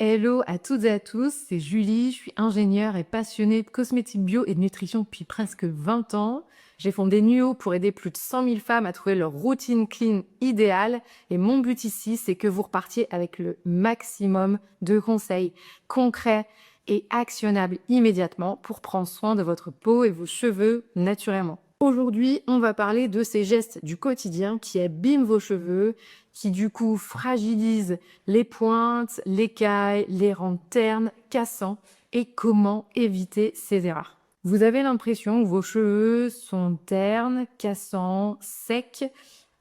Hello à toutes et à tous, c'est Julie, je suis ingénieure et passionnée de cosmétiques bio et de nutrition depuis presque 20 ans. J'ai fondé Nuo pour aider plus de 100 000 femmes à trouver leur routine clean idéale. Et mon but ici, c'est que vous repartiez avec le maximum de conseils concrets et actionnables immédiatement pour prendre soin de votre peau et vos cheveux naturellement. Aujourd'hui, on va parler de ces gestes du quotidien qui abîment vos cheveux, qui du coup fragilisent les pointes, l'écaille, les rendent ternes, cassants, et comment éviter ces erreurs. Vous avez l'impression que vos cheveux sont ternes, cassants, secs,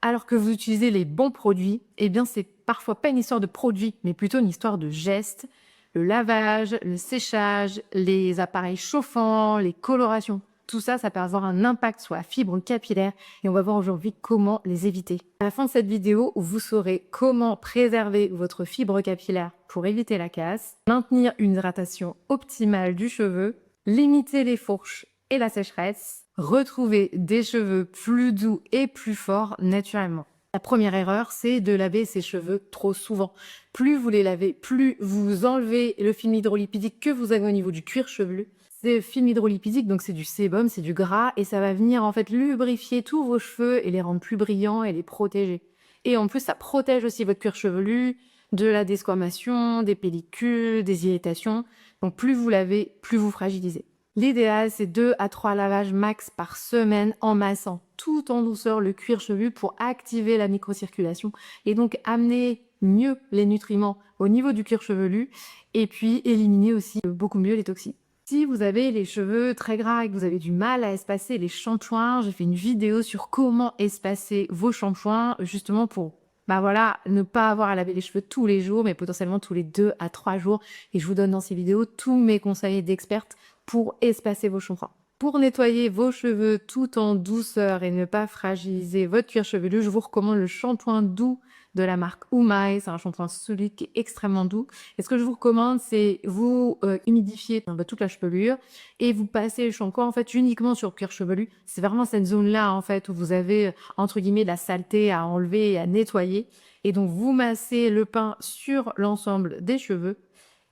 alors que vous utilisez les bons produits. Eh bien, c'est parfois pas une histoire de produits, mais plutôt une histoire de gestes. Le lavage, le séchage, les appareils chauffants, les colorations. Tout ça, ça peut avoir un impact sur la fibre capillaire et on va voir aujourd'hui comment les éviter. À la fin de cette vidéo, vous saurez comment préserver votre fibre capillaire pour éviter la casse, maintenir une hydratation optimale du cheveu, limiter les fourches et la sécheresse, retrouver des cheveux plus doux et plus forts naturellement. La première erreur, c'est de laver ses cheveux trop souvent. Plus vous les lavez, plus vous enlevez le film hydrolipidique que vous avez au niveau du cuir chevelu. C'est film hydrolipidique, donc c'est du sébum, c'est du gras, et ça va venir en fait lubrifier tous vos cheveux et les rendre plus brillants et les protéger. Et en plus, ça protège aussi votre cuir chevelu de la desquamation, des pellicules, des irritations. Donc plus vous lavez, plus vous fragilisez. L'idéal, c'est 2 à 3 lavages max par semaine en massant tout en douceur le cuir chevelu pour activer la microcirculation et donc amener mieux les nutriments au niveau du cuir chevelu et puis éliminer aussi beaucoup mieux les toxines. Si vous avez les cheveux très gras et que vous avez du mal à espacer les shampoings, j'ai fait une vidéo sur comment espacer vos shampoings, justement pour ne pas avoir à laver les cheveux tous les jours, mais potentiellement tous les 2 à 3 jours. Et je vous donne dans ces vidéos tous mes conseils d'experte pour espacer vos shampoings. Pour nettoyer vos cheveux tout en douceur et ne pas fragiliser votre cuir chevelu, je vous recommande le shampoing doux de la marque Umai. C'est un shampoing solide qui est extrêmement doux. Et ce que je vous recommande, c'est vous humidifier toute la chevelure et vous passez le shampoing en fait uniquement sur le cuir chevelu. C'est vraiment cette zone-là en fait où vous avez entre guillemets de la saleté à enlever et à nettoyer. Et donc vous massez le pain sur l'ensemble des cheveux.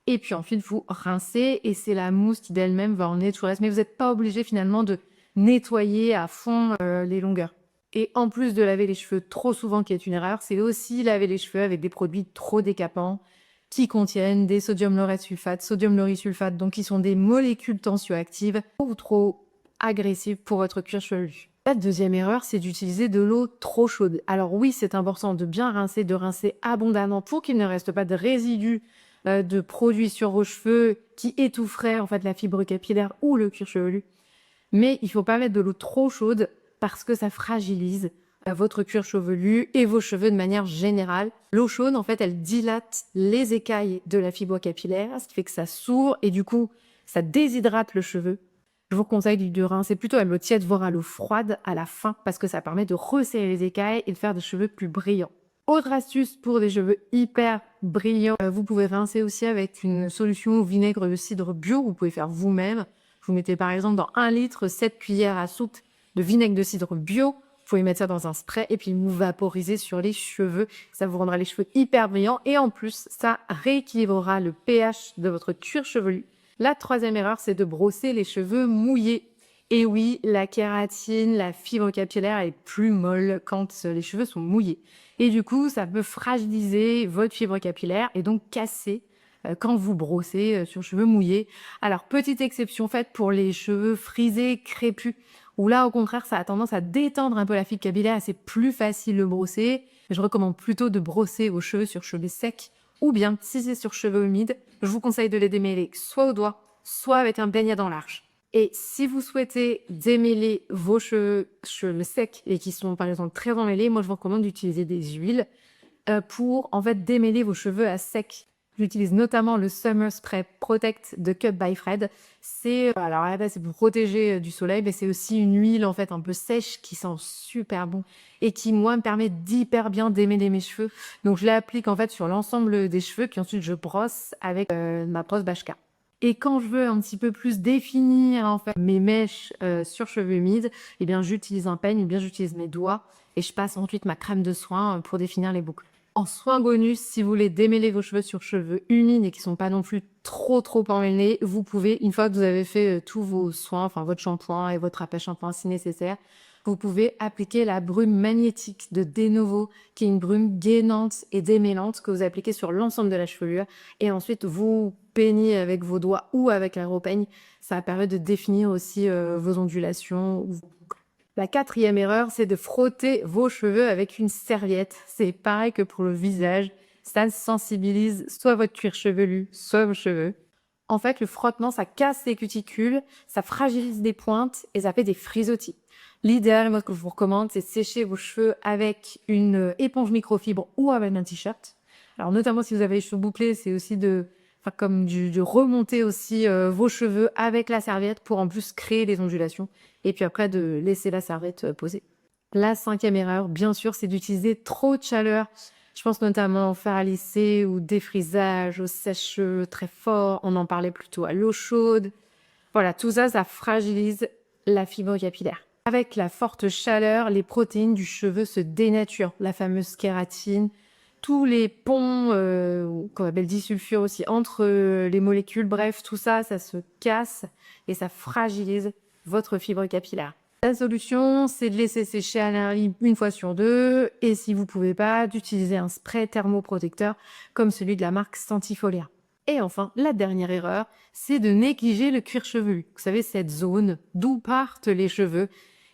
Et puis ensuite, vous rincez et c'est la mousse qui d'elle-même va en nettoyer. Mais vous n'êtes pas obligé finalement de nettoyer à fond les longueurs. Et en plus de laver les cheveux trop souvent, qui est une erreur, c'est aussi laver les cheveux avec des produits trop décapants qui contiennent des sodium lauryl sulfate, sodium lauryl sulfate, donc qui sont des molécules tensioactives ou trop agressives pour votre cuir chevelu. La deuxième erreur, c'est d'utiliser de l'eau trop chaude. Alors oui, c'est important de bien rincer, de rincer abondamment pour qu'il ne reste pas de résidus de produits sur vos cheveux qui étoufferaient en fait la fibre capillaire ou le cuir chevelu. Mais il ne faut pas mettre de l'eau trop chaude parce que ça fragilise votre cuir chevelu et vos cheveux de manière générale. L'eau chaude, en fait, elle dilate les écailles de la fibre capillaire, ce qui fait que ça s'ouvre et du coup, ça déshydrate le cheveu. Je vous conseille de rincer plutôt à l'eau tiède, voire à l'eau froide à la fin parce que ça permet de resserrer les écailles et de faire des cheveux plus brillants. Autre astuce pour des cheveux hyper brillants, vous pouvez rincer aussi avec une solution au vinaigre de cidre bio, vous pouvez faire vous-même. Vous mettez par exemple dans 1 litre 7 cuillères à soupe de vinaigre de cidre bio. Vous pouvez mettre ça dans un spray et puis vous vaporisez sur les cheveux. Ça vous rendra les cheveux hyper brillants et en plus, ça rééquilibrera le pH de votre cuir chevelu. La troisième erreur, c'est de brosser les cheveux mouillés. Et oui, la kératine, la fibre capillaire est plus molle quand les cheveux sont mouillés. Et du coup, ça peut fragiliser votre fibre capillaire et donc casser quand vous brossez sur cheveux mouillés. Alors, petite exception faite pour les cheveux frisés, crépus, où là, au contraire, ça a tendance à détendre un peu la fibre capillaire et c'est plus facile de brosser. Je recommande plutôt de brosser vos cheveux sur cheveux secs ou bien, si c'est sur cheveux humides, je vous conseille de les démêler soit au doigt, soit avec un baignade large. Et si vous souhaitez démêler vos cheveux secs et qui sont par exemple très emmêlés, moi je vous recommande d'utiliser des huiles pour en fait démêler vos cheveux à sec. J'utilise notamment le Summer Spray Protect de Cup by Fred. C'est alors à la base c'est pour protéger du soleil, mais c'est aussi une huile en fait un peu sèche qui sent super bon et qui moi me permet d'hyper bien démêler mes cheveux. Donc je l'applique en fait sur l'ensemble des cheveux, puis ensuite je brosse avec ma brosse Bashka. Et quand je veux un petit peu plus définir en fait mes mèches sur cheveux humides, eh bien j'utilise un peigne ou bien j'utilise mes doigts et je passe ensuite ma crème de soin pour définir les boucles. En soin bonus, si vous voulez démêler vos cheveux sur cheveux humides et qui sont pas non plus trop emmêlés, vous pouvez, une fois que vous avez fait tous vos soins, enfin votre shampoing et votre après-shampoing si nécessaire, vous pouvez appliquer la brume magnétique de Denovo, qui est une brume gainante et démêlante que vous appliquez sur l'ensemble de la chevelure. Et ensuite, vous peignez avec vos doigts ou avec l'aéropeigne. Ça permet de définir aussi vos ondulations. La 4e erreur, c'est de frotter vos cheveux avec une serviette. C'est pareil que pour le visage. Ça sensibilise soit votre cuir chevelu, soit vos cheveux. En fait, le frottement, ça casse les cuticules, ça fragilise des pointes et ça fait des frisottis. L'idéal, moi, ce que je vous recommande, c'est de sécher vos cheveux avec une éponge microfibre ou avec un t-shirt. Alors, notamment si vous avez les cheveux bouclés, c'est aussi de remonter aussi vos cheveux avec la serviette pour en plus créer les ondulations. Et puis après, de laisser la serviette poser. La 5e erreur, bien sûr, c'est d'utiliser trop de chaleur. Je pense notamment au fer à lisser ou défrisage, au sèche-cheveux très fort. On en parlait plutôt à l'eau chaude. Voilà, tout ça, ça fragilise la fibre capillaire. Avec la forte chaleur, les protéines du cheveu se dénaturent, la fameuse kératine. Tous les ponts, qu'on appelle disulfure aussi, entre les molécules, bref, tout ça, ça se casse et ça fragilise votre fibre capillaire. La solution, c'est de laisser sécher à l'air libre une fois sur deux et si vous pouvez pas, d'utiliser un spray thermoprotecteur comme celui de la marque Sentifolia. Et enfin, la dernière erreur, c'est de négliger le cuir chevelu. Vous savez, cette zone d'où partent les cheveux.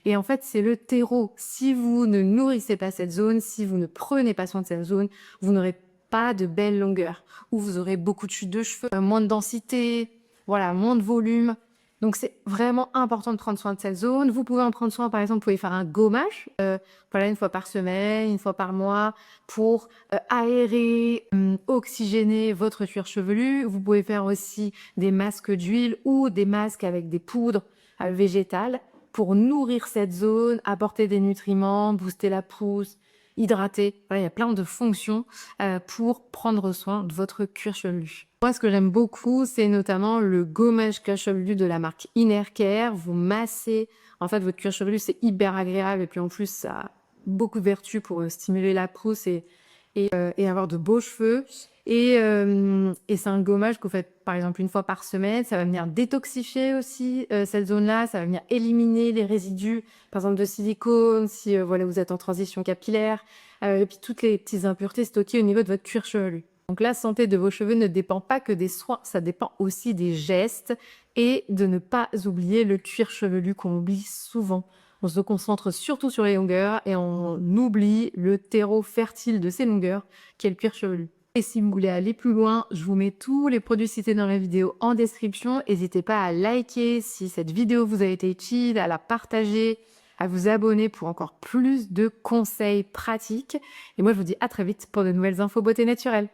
Et en fait, c'est le terreau. Si vous ne nourrissez pas cette zone, si vous ne prenez pas soin de cette zone, vous n'aurez pas de belle longueur. Ou vous aurez beaucoup de chutes de cheveux, moins de densité, voilà, moins de volume. Donc, c'est vraiment important de prendre soin de cette zone. Vous pouvez en prendre soin, par exemple, vous pouvez faire un gommage, voilà, une fois par semaine, une fois par mois, pour aérer, oxygéner votre cuir chevelu. Vous pouvez faire aussi des masques d'huile ou des masques avec des poudres végétales pour nourrir cette zone, apporter des nutriments, booster la pousse, hydrater. Voilà, il y a plein de fonctions pour prendre soin de votre cuir chevelu. Moi, ce que j'aime beaucoup, c'est notamment le gommage cuir chevelu de la marque Innercare. Vous massez, en fait, votre cuir chevelu, c'est hyper agréable et puis en plus, ça a beaucoup de vertus pour stimuler la pousse et avoir de beaux cheveux. Et c'est un gommage que vous faites par exemple une fois par semaine. Ça va venir détoxifier aussi cette zone-là. Ça va venir éliminer les résidus, par exemple de silicone, si voilà, vous êtes en transition capillaire. Et puis toutes les petites impuretés stockées au niveau de votre cuir chevelu. Donc la santé de vos cheveux ne dépend pas que des soins, ça dépend aussi des gestes et de ne pas oublier le cuir chevelu qu'on oublie souvent. On se concentre surtout sur les longueurs et on oublie le terreau fertile de ces longueurs, qui est le cuir chevelu. Et si vous voulez aller plus loin, je vous mets tous les produits cités dans la vidéo en description. N'hésitez pas à liker si cette vidéo vous a été utile, à la partager, à vous abonner pour encore plus de conseils pratiques. Et moi, je vous dis à très vite pour de nouvelles infos beauté naturelle.